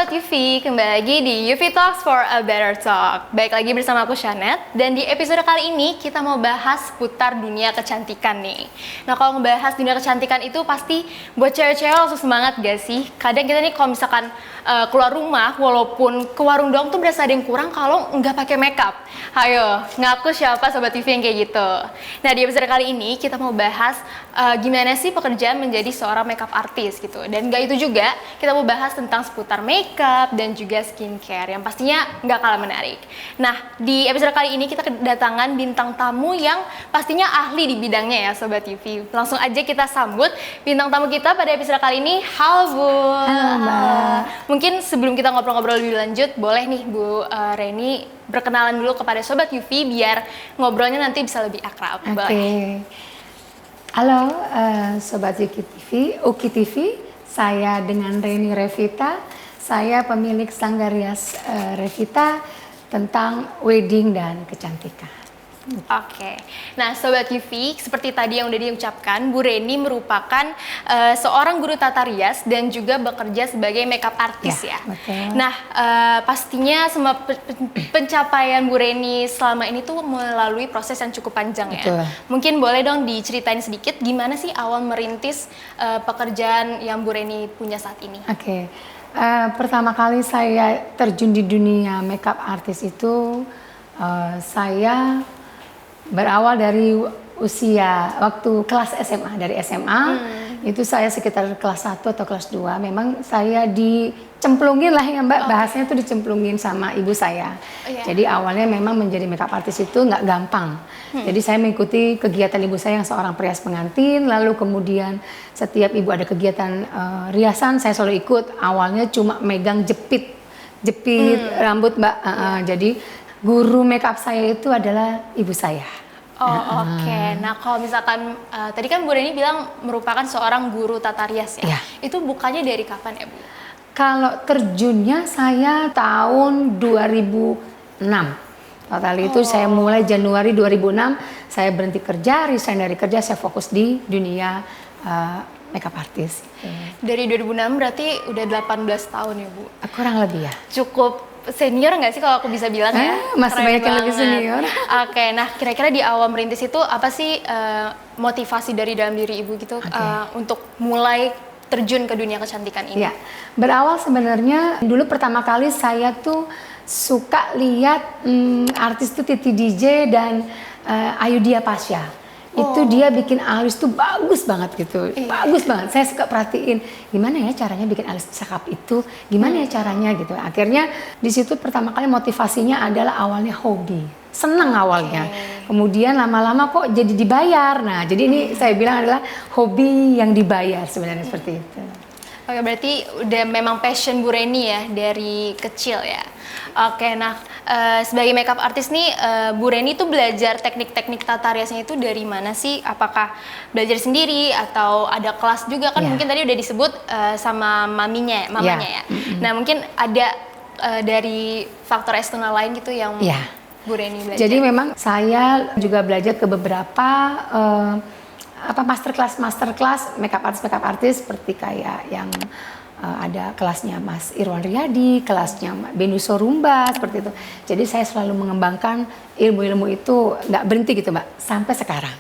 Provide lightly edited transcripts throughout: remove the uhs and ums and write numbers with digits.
Sobat UV, kembali lagi di UV Talks for a Better Talk. Baik lagi bersama aku Shanet, dan di episode kali ini kita mau bahas seputar dunia kecantikan nih. Nah, kalau ngebahas dunia kecantikan itu pasti buat cewek-cewek langsung semangat gak sih? Kadang kita nih kalau misalkan keluar rumah, walaupun ke warung doang tuh berasa ada yang kurang kalau nggak pakai makeup. Ayo, ngaku siapa Sobat UV yang kayak gitu. Nah, di episode kali ini kita mau bahas gimana sih pekerjaan menjadi seorang makeup artist gitu. Dan gak itu juga, kita mau bahas tentang seputar makeup dan juga skincare yang pastinya nggak kalah menarik. Nah, di episode kali ini kita kedatangan bintang tamu yang pastinya ahli di bidangnya ya Sobat UV. Langsung aja kita sambut bintang tamu kita pada episode kali ini. Halo Bu. Halo Mbak. Mungkin sebelum kita ngobrol-ngobrol lebih lanjut, boleh nih Bu Reni berkenalan dulu kepada Sobat UV biar ngobrolnya nanti bisa lebih akrab. Oke. Halo Sobat Uki TV, saya dengan Reni Revita, saya pemilik Sanggarias Revita tentang wedding dan kecantikan. Oke, nah Sobat UV, seperti tadi yang udah diucapkan, Bu Reni merupakan seorang guru tata rias dan juga bekerja sebagai makeup artist ya. Betul. Nah, pastinya semua pencapaian Bu Reni selama ini tuh melalui proses yang cukup panjang Betul. ya. Mungkin boleh dong diceritain sedikit gimana sih awal merintis pekerjaan yang Bu Reni punya saat ini? Oke. Pertama kali saya terjun di dunia makeup artist itu saya berawal dari usia waktu kelas SMA, dari SMA itu saya sekitar kelas 1 atau kelas 2 memang saya dicemplungin lah ya Mbak, bahasanya tuh dicemplungin sama ibu saya. Jadi awalnya memang menjadi makeup artist itu nggak gampang. Jadi saya mengikuti kegiatan ibu saya yang seorang perias pengantin, lalu kemudian setiap ibu ada kegiatan riasan saya selalu ikut. Awalnya cuma megang jepit rambut Mbak. Jadi guru makeup saya itu adalah ibu saya. Oke. Nah, kalau misalkan tadi kan Bu Reni bilang merupakan seorang guru tata rias ya. Itu bukannya dari kapan ya Bu? Kalau terjunnya saya tahun 2006. Total itu saya mulai Januari 2006, saya berhenti kerja, resign dari kerja, saya fokus di dunia makeup artist. Dari 2006 berarti udah 18 tahun ya Bu? Kurang lebih ya. Cukup senior nggak sih kalau aku bisa bilang ya? Masih banyak yang lebih senior. Oke, nah kira-kira di awal merintis itu apa sih motivasi dari dalam diri Ibu gitu untuk mulai terjun ke dunia kecantikan ini? Ya, berawal sebenarnya dulu pertama kali saya tuh suka lihat artis tuh Titi DJ dan Ayudhya Pasha. Itu dia bikin alis tuh bagus banget gitu, bagus banget. Saya suka perhatiin gimana ya caranya bikin alis cakep itu, gimana ya caranya gitu. Akhirnya di situ pertama kali motivasinya adalah awalnya hobi, senang awalnya. Kemudian lama-lama kok jadi dibayar. Nah, jadi ini saya bilang adalah hobi yang dibayar sebenarnya seperti itu. Oke, berarti udah memang passion Bu Reni ya dari kecil ya. Oke, nah sebagai makeup artist nih, Bu Reni tuh belajar teknik-teknik tata riasnya itu dari mana sih? Apakah belajar sendiri atau ada kelas juga kan? Mungkin tadi udah disebut sama mamanya ya. Nah, mungkin ada dari faktor eksternal lain gitu yang Bu Reni belajar. Jadi memang saya juga belajar ke beberapa masterclass makeup artist seperti kayak yang ada kelasnya Mas Irwan Riyadi, kelasnya Benu Sorumba seperti itu. Jadi saya selalu mengembangkan ilmu-ilmu itu nggak berhenti gitu Mbak sampai sekarang.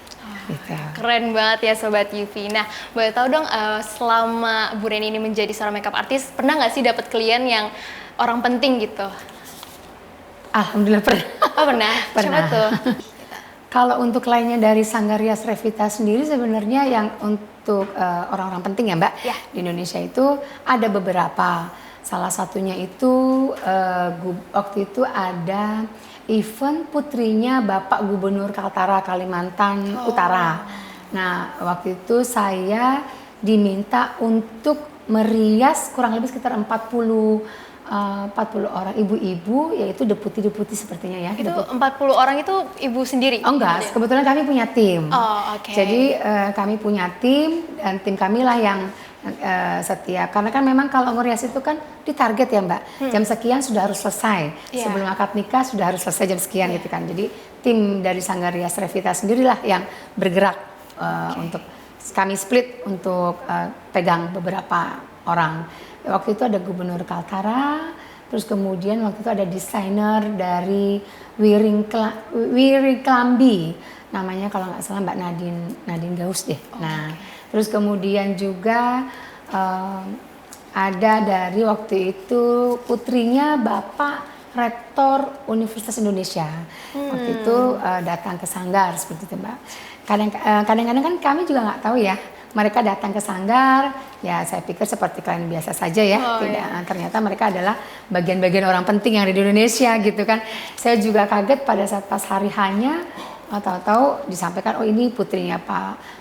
Gitu. Keren banget ya Sobat UV. Nah, boleh tahu dong selama Bu Reni ini menjadi seorang makeup artist, pernah nggak sih dapat klien yang orang penting gitu? Alhamdulillah pernah. Oh pernah? Siapa tuh? Kalau untuk lainnya dari Sanggarias Revita sendiri sebenarnya yang untuk orang-orang penting ya Mbak di Indonesia itu ada beberapa. Salah satunya itu waktu itu ada event putrinya Bapak Gubernur Kaltara Kalimantan Utara. Nah waktu itu saya diminta untuk merias kurang lebih sekitar 40 orang ibu-ibu, yaitu deputi-deputi sepertinya ya. Itu 40 orang itu ibu sendiri? Oh enggak, kebetulan kami punya tim. Jadi kami punya tim dan tim kami lah yang setiap, karena kan memang kalau ngerias itu kan ditarget ya Mbak, jam sekian sudah harus selesai, sebelum akad nikah sudah harus selesai jam sekian gitu kan. Jadi tim dari Sanggarias Revita sendirilah yang bergerak untuk kami split untuk pegang beberapa orang. Waktu itu ada Gubernur Kaltara, terus kemudian waktu itu ada desainer dari Wiring Klambi, namanya kalau nggak salah Mbak Nadine Gaus deh. Nah, terus kemudian juga ada dari waktu itu putrinya Bapak Rektor Universitas Indonesia. Waktu itu datang ke Sanggar seperti itu, Mbak. Kadang-kadang kan kami juga nggak tahu ya. Mereka datang ke Sanggar, ya saya pikir seperti klien biasa saja ya. Ternyata mereka adalah bagian-bagian orang penting yang ada di Indonesia gitu kan. Saya juga kaget pada saat pas hari hanya, tahu-tahu disampaikan, oh ini putrinya Pak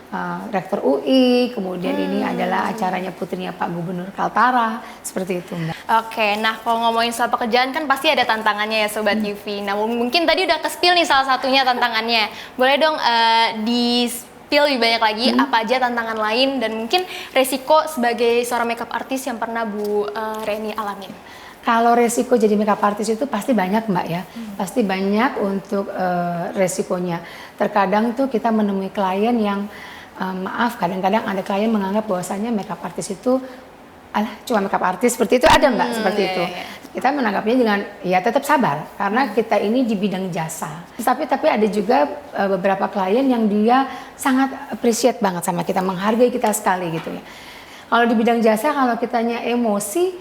Rektor UI, kemudian ini adalah acaranya putrinya Pak Gubernur Kaltara, seperti itu, Mbak. Oke, nah kalau ngomongin soal pekerjaan kan pasti ada tantangannya ya Sobat Yufi. Nah mungkin tadi udah ke-spill nih salah satunya tantangannya. Boleh dong di-spill lebih banyak lagi apa aja tantangan lain dan mungkin resiko sebagai seorang makeup artist yang pernah Bu Reni alamin. Kalau resiko jadi makeup artist itu pasti banyak, Mbak ya. Pasti banyak untuk resikonya. Terkadang tuh kita menemui klien yang maaf, kadang-kadang ada klien menganggap bahwasannya makeup artist itu cuma makeup artist, seperti itu ada, Mbak, seperti itu. Kita menanggapnya dengan ya tetap sabar karena kita ini di bidang jasa. Tapi ada juga beberapa klien yang dia sangat appreciate banget sama kita, menghargai kita sekali gitu ya. Kalau di bidang jasa, kalau kitanya emosi,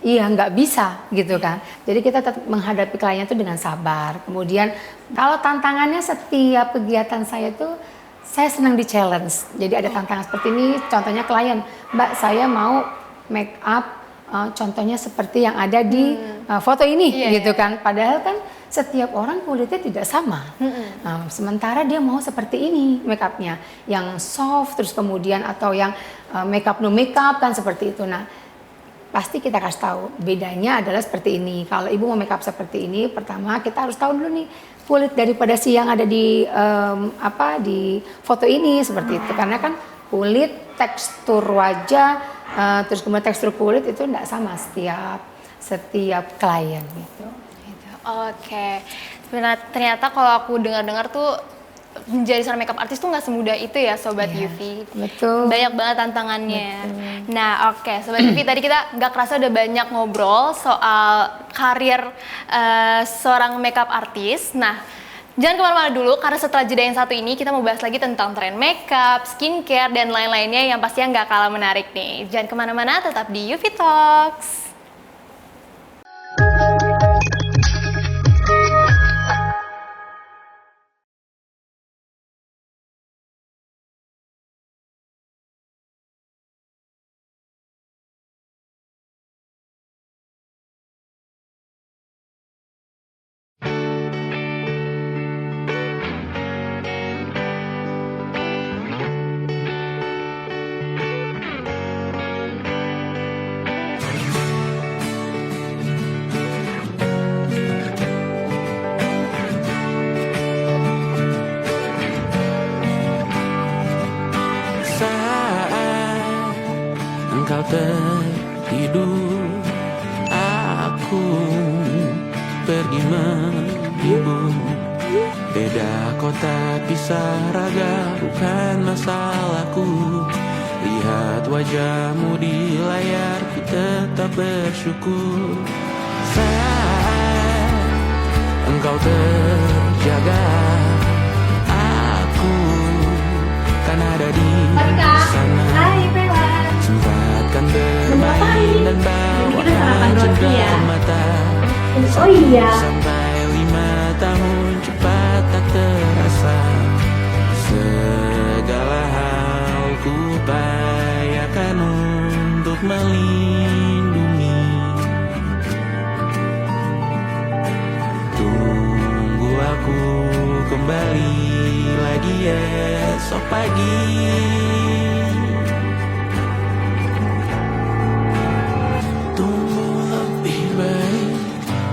iya nggak bisa gitu kan. Jadi kita tetap menghadapi kliennya itu dengan sabar. Kemudian kalau tantangannya setiap kegiatan saya tuh saya senang di challenge. Jadi ada tantangan seperti ini. Contohnya klien, Mbak saya mau make up contohnya seperti yang ada di foto ini gitu kan. Padahal kan setiap orang kulitnya tidak sama. Nah, sementara dia mau seperti ini make upnya, yang soft terus kemudian atau yang make up no make up kan seperti itu. Nah pasti kita kasih tahu bedanya adalah seperti ini. Kalau ibu mau make up seperti ini, pertama kita harus tahu dulu nih kulit daripada si yang ada di di foto ini seperti itu. Karena kan kulit, tekstur wajah, terus kemudian tekstur kulit itu tidak sama setiap klien gitu. Oke, ternyata kalau aku dengar-dengar tuh menjadi seorang makeup artist tuh nggak semudah itu ya Sobat Yufi. Betul. Banyak banget tantangannya. Betul. Nah Sobat Yufi, tadi kita nggak kerasa udah banyak ngobrol soal karir seorang makeup artist. Nah jangan kemana-mana dulu karena setelah jeda yang satu ini kita mau bahas lagi tentang tren makeup, skincare dan lain-lainnya yang pastinya nggak kalah menarik nih. Jangan kemana-mana, tetap di Yufi Talks. Engkau tertidur, aku pergi menghibur. Beda kota, pisah raga, bukan masalahku. Lihat wajahmu di layar, ku tetap bersyukur. Saat engkau terjaga, aku kan ada di sana. Sempatkan bermain dan bawakan cendera mata. Sampai 5 tahun cepat tak terasa. Segala hal ku upayakan untuk melindungi. Tunggu aku kembali lagi esok pagi.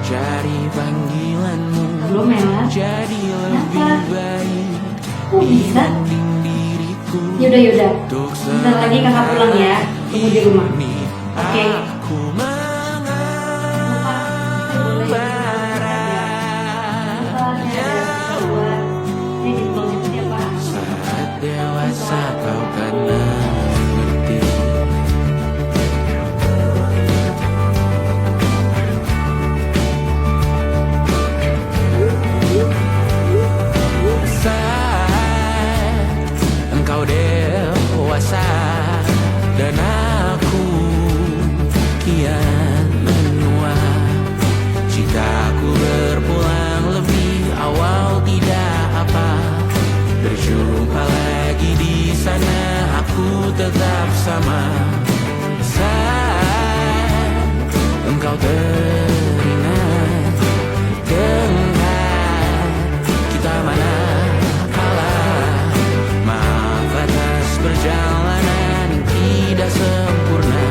Cari panggilanmu jadi lebih baik dibanding diriku. Yaudah. Bentar lagi kakak pulang ya. Tunggu di rumah. Oke. Aku saat dewasa kau kan mengerti. tetap sama saat engkau teringat. Tengah kita mana kalah. Maaf atas perjalanan yang tidak sempurna,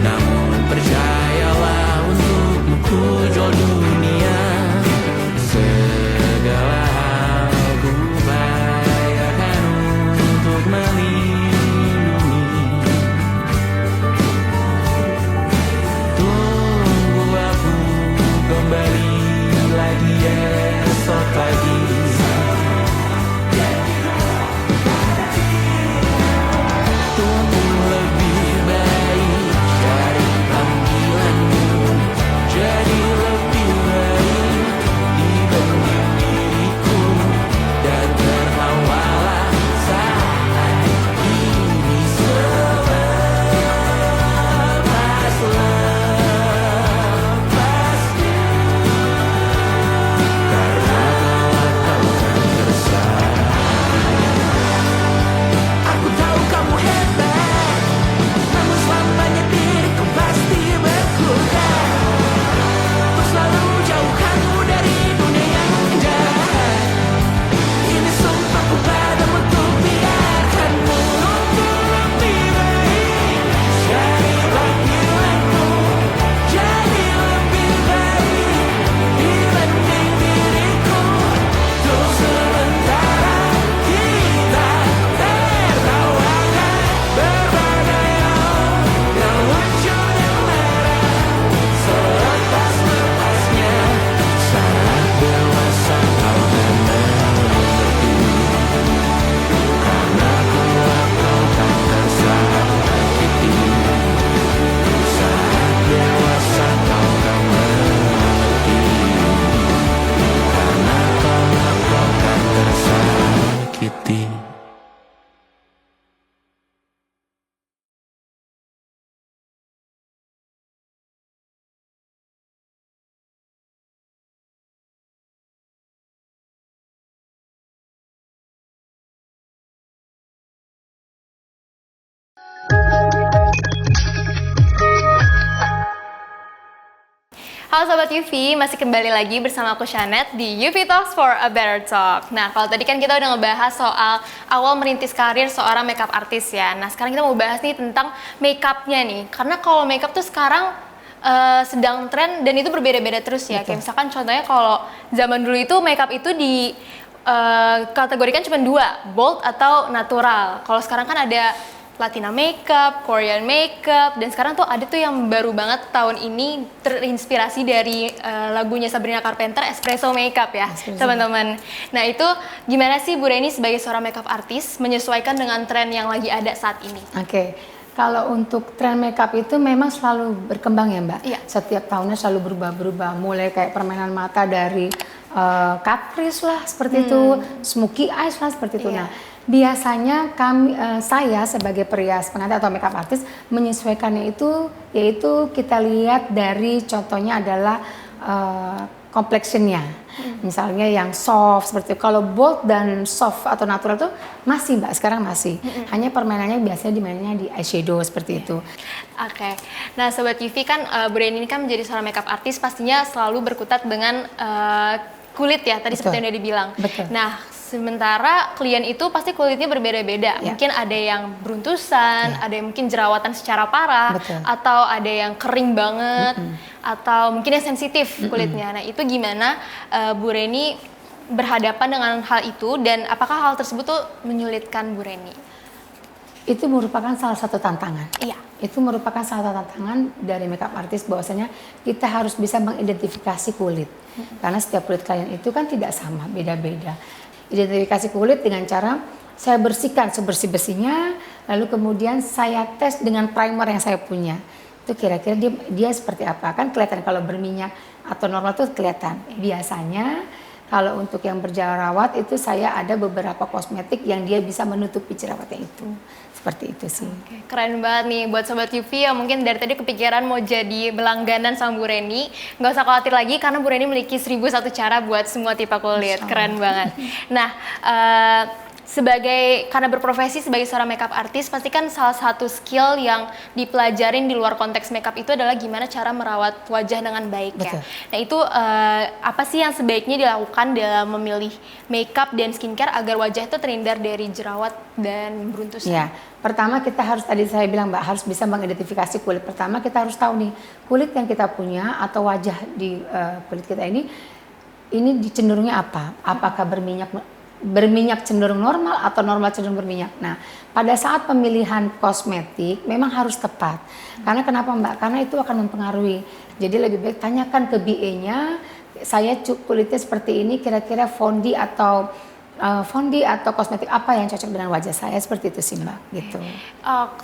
namun percayalah untukmu ku jual dunia. Segala hal ku bayarkan untuk melindungi. Tunggu aku kembali lagi esok pagi. Tunggu lebih baik dari panggilanmu, jadi lebih baik dibanding diriku. Dan tertawalah saat ini selepas-lepasnya, karena kelak kau kan tersayang. Aku tahu kamu hebat, namun selamanya diriku pasti berkurang. Ku selalu jauhkanmu dari dunia yang indah. Ini sumpahku padamu untuk biarkanmu lebih baik dari panggilanmu, jadi lebih baik dibanding diriku. Untuk sementara kita tertawakan berbagai hal yang lucu dan marah. Selepas-lepasnya, saat dewasa kau akan mengerti, karena kelak kau kan tersakiti. Saat dewasa kau akan mengerti, karena kelak kau kan tersakiti. Halo Sobat UV, masih kembali lagi bersama aku Shanet di UV Talks for a Better Talk. Nah, kalau tadi kan kita udah ngebahas soal awal merintis karir seorang makeup artist ya. Nah, sekarang kita mau bahas nih tentang makeupnya nih. Karena kalau makeup tuh sekarang sedang tren dan itu berbeda-beda terus ya. Kayak misalkan contohnya kalau zaman dulu itu makeup itu di kategorikan cuma dua, bold atau natural. Kalau sekarang kan ada Latina makeup, Korean makeup, dan sekarang tuh ada tuh yang baru banget tahun ini terinspirasi dari lagunya Sabrina Carpenter, Espresso Makeup ya, teman-teman. Nah itu gimana sih Bu Reni sebagai seorang makeup artist menyesuaikan dengan tren yang lagi ada saat ini? Oke. Kalau untuk tren makeup itu memang selalu berkembang ya Mbak. Iya. Setiap tahunnya selalu berubah-berubah. Mulai kayak permainan mata dari caprice lah seperti itu, smoky eyes lah seperti itu. Iya. Nah, biasanya saya sebagai perias pengantin atau makeup artist menyesuaikannya itu, yaitu kita lihat dari contohnya adalah complexionnya. Misalnya yang soft seperti itu. Kalau bold dan soft atau natural tuh masih Mbak, sekarang masih. Hanya permainannya biasanya dimainnya di eyeshadow seperti itu. Oke. Nah Sobat UV kan Bu Reni ini kan menjadi seorang makeup artist pastinya selalu berkutat dengan kulit ya, tadi seperti yang udah dibilang. Betul. Nah, sementara klien itu pasti kulitnya berbeda-beda. Ya. Mungkin ada yang beruntusan, ada yang mungkin jerawatan secara parah, Betul. atau ada yang kering banget, atau mungkin yang sensitif kulitnya. Nah, itu gimana Bu Reni berhadapan dengan hal itu dan apakah hal tersebut tuh menyulitkan Bu Reni? Itu merupakan salah satu tantangan. Iya. Itu merupakan salah satu tantangan dari makeup artist, bahwasanya kita harus bisa mengidentifikasi kulit. Karena setiap kulit kalian itu kan tidak sama, beda-beda. Identifikasi kulit dengan cara saya bersihkan sebersih-bersihnya, lalu kemudian saya tes dengan primer yang saya punya. Itu kira-kira dia seperti apa, kan kelihatan kalau berminyak atau normal itu kelihatan. Biasanya kalau untuk yang berjerawat itu saya ada beberapa kosmetik yang dia bisa menutupi jerawatnya itu. Seperti itu sih. Oke, keren banget nih buat Sobat UV yang mungkin dari tadi kepikiran mau jadi berlangganan sama Bu Reni. Nggak usah khawatir lagi karena Bu Reni memiliki 1001 cara buat semua tipe kulit. Keren banget. Nah, karena berprofesi sebagai seorang makeup artist, pasti kan salah satu skill yang dipelajarin di luar konteks makeup itu adalah gimana cara merawat wajah dengan baik ya. Betul. Nah itu apa sih yang sebaiknya dilakukan dalam memilih makeup dan skincare agar wajah itu terhindar dari jerawat dan beruntusan? Ya, pertama kita harus, tadi saya bilang Mbak, harus bisa mengidentifikasi kulit. Pertama kita harus tahu nih, kulit yang kita punya atau wajah di kulit kita ini cenderungnya apa? Apakah berminyak cenderung normal atau normal cenderung berminyak. Nah, pada saat pemilihan kosmetik memang harus tepat. Karena kenapa Mbak? Karena itu akan mempengaruhi. Jadi lebih baik tanyakan ke BA-nya, saya kulitnya seperti ini, kira-kira fondi atau kosmetik apa yang cocok dengan wajah saya, seperti itu sih Mbak, gitu.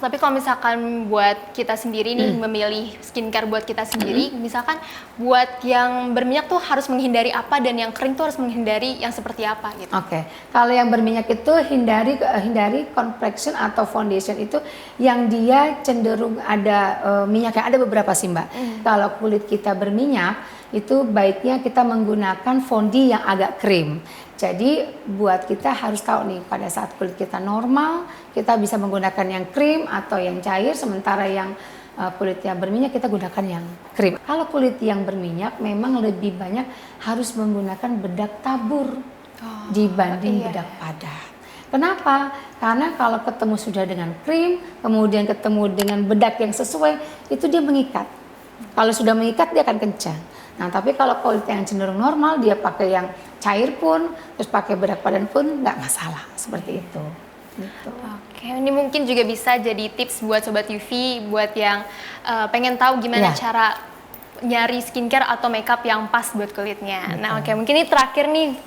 Tapi kalau misalkan buat kita sendiri nih memilih skincare buat kita sendiri, misalkan buat yang berminyak tuh harus menghindari apa dan yang kering tuh harus menghindari yang seperti apa gitu. Oke. Kalau yang berminyak itu hindari complexion atau foundation itu yang dia cenderung ada minyaknya. Ada beberapa sih Mbak. Kalau kulit kita berminyak itu baiknya kita menggunakan fondi yang agak krim. Jadi buat kita harus tahu nih, pada saat kulit kita normal kita bisa menggunakan yang krim atau yang cair, sementara yang kulitnya berminyak kita gunakan yang krim. Kalau kulit yang berminyak memang lebih banyak harus menggunakan bedak tabur dibanding bedak padat. Kenapa? Karena kalau ketemu sudah dengan krim, kemudian ketemu dengan bedak yang sesuai, itu dia mengikat. Kalau sudah mengikat dia akan kencang. Nah, tapi kalau kulit yang cenderung normal, dia pakai yang cair pun, terus pakai bedak padan pun nggak masalah, seperti itu. Gitu. Oke, ini mungkin juga bisa jadi tips buat Sobat UV, buat yang pengen tahu gimana cara nyari skincare atau makeup yang pas buat kulitnya. Nah, oke, mungkin ini terakhir nih,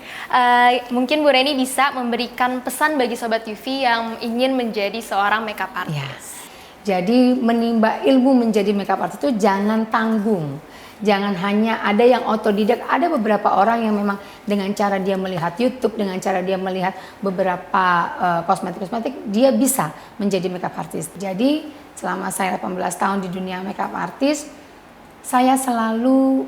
mungkin Bu Reni bisa memberikan pesan bagi Sobat UV yang ingin menjadi seorang makeup artist. Jadi menimba ilmu menjadi makeup artist itu jangan tanggung. Jangan hanya ada yang otodidak, ada beberapa orang yang memang dengan cara dia melihat YouTube, dengan cara dia melihat beberapa kosmetik-kosmetik, dia bisa menjadi makeup artist. Jadi selama saya 18 tahun di dunia makeup artist, saya selalu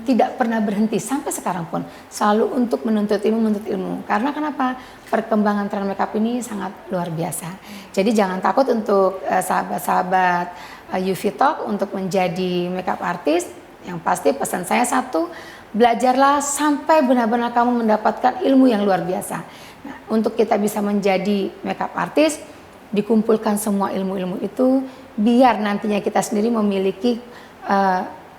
tidak pernah berhenti sampai sekarang pun, selalu untuk menuntut ilmu. Karena kenapa? Perkembangan tren makeup ini sangat luar biasa. Jadi jangan takut untuk sahabat-sahabat UV Talk untuk menjadi makeup artist. Yang pasti pesan saya satu, belajarlah sampai benar-benar kamu mendapatkan ilmu yang luar biasa. Nah, untuk kita bisa menjadi makeup artist, dikumpulkan semua ilmu-ilmu itu, biar nantinya kita sendiri memiliki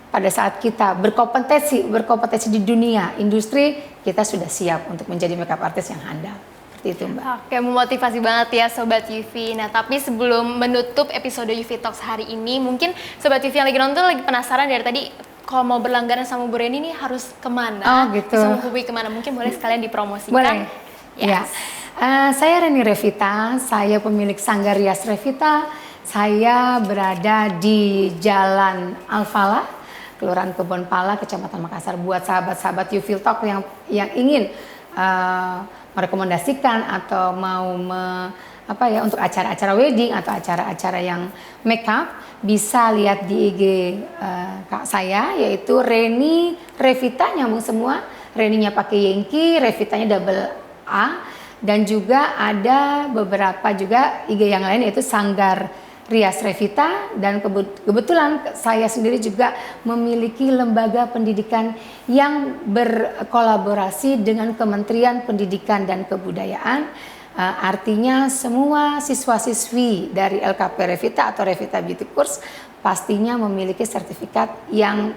pada saat kita berkompetensi di dunia industri, kita sudah siap untuk menjadi makeup artist yang handal. Itu Mbak. Oke, memotivasi banget ya Sobat UV. Nah, tapi sebelum menutup episode UV Talks hari ini, mungkin Sobat UV yang lagi nonton lagi penasaran dari tadi, kalau mau berlangganan sama Bu Reni nih harus kemana? Gitu. Bisa menghubungi kemana? Mungkin boleh sekalian dipromosikan. Boleh. Yes. Saya Reni Revita, saya pemilik Sanggar Rias Revita. Saya berada di Jalan Al-Falah, Kelurahan Kebonpala, Kecamatan Makassar. Buat sahabat-sahabat UV Talk yang ingin merekomendasikan atau mau untuk acara-acara wedding atau acara-acara yang makeup, bisa lihat di IG kak saya, yaitu Reni Revita, nyambung semua. Reninya pakai Yankee, Revitanya double A, dan juga ada beberapa juga IG yang lain yaitu Sanggar Rias Revita, dan kebetulan saya sendiri juga memiliki lembaga pendidikan yang berkolaborasi dengan Kementerian Pendidikan dan Kebudayaan. Artinya semua siswa-siswi dari LKP Revita atau Revita Beauty Course pastinya memiliki sertifikat yang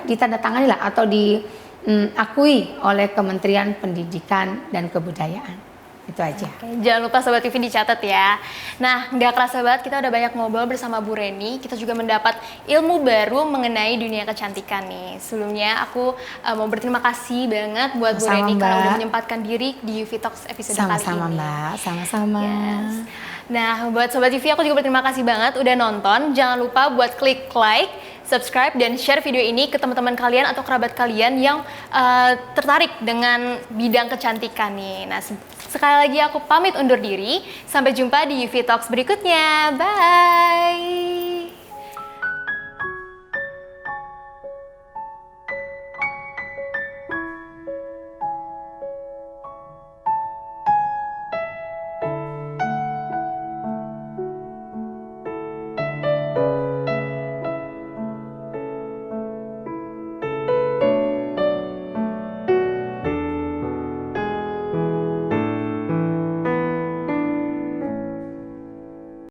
ditandatangani lah atau diakui oleh Kementerian Pendidikan dan Kebudayaan. Itu aja. Oke, jangan lupa Sobat TV dicatat ya. Nah, nggak kerasa banget kita udah banyak ngobrol bersama Bu Reni. Kita juga mendapat ilmu baru mengenai dunia kecantikan nih. Sebelumnya aku mau berterima kasih banget buat Bu Reni karena udah menyempatkan diri di UV Talks episode kali ini. Sama-sama Mbak, sama-sama. Yes. Nah, buat Sobat TV aku juga berterima kasih banget udah nonton. Jangan lupa buat klik like, subscribe, dan share video ini ke teman-teman kalian atau kerabat kalian yang tertarik dengan bidang kecantikan nih. Nah, sekali lagi aku pamit undur diri. Sampai jumpa di UV Talks berikutnya. Bye!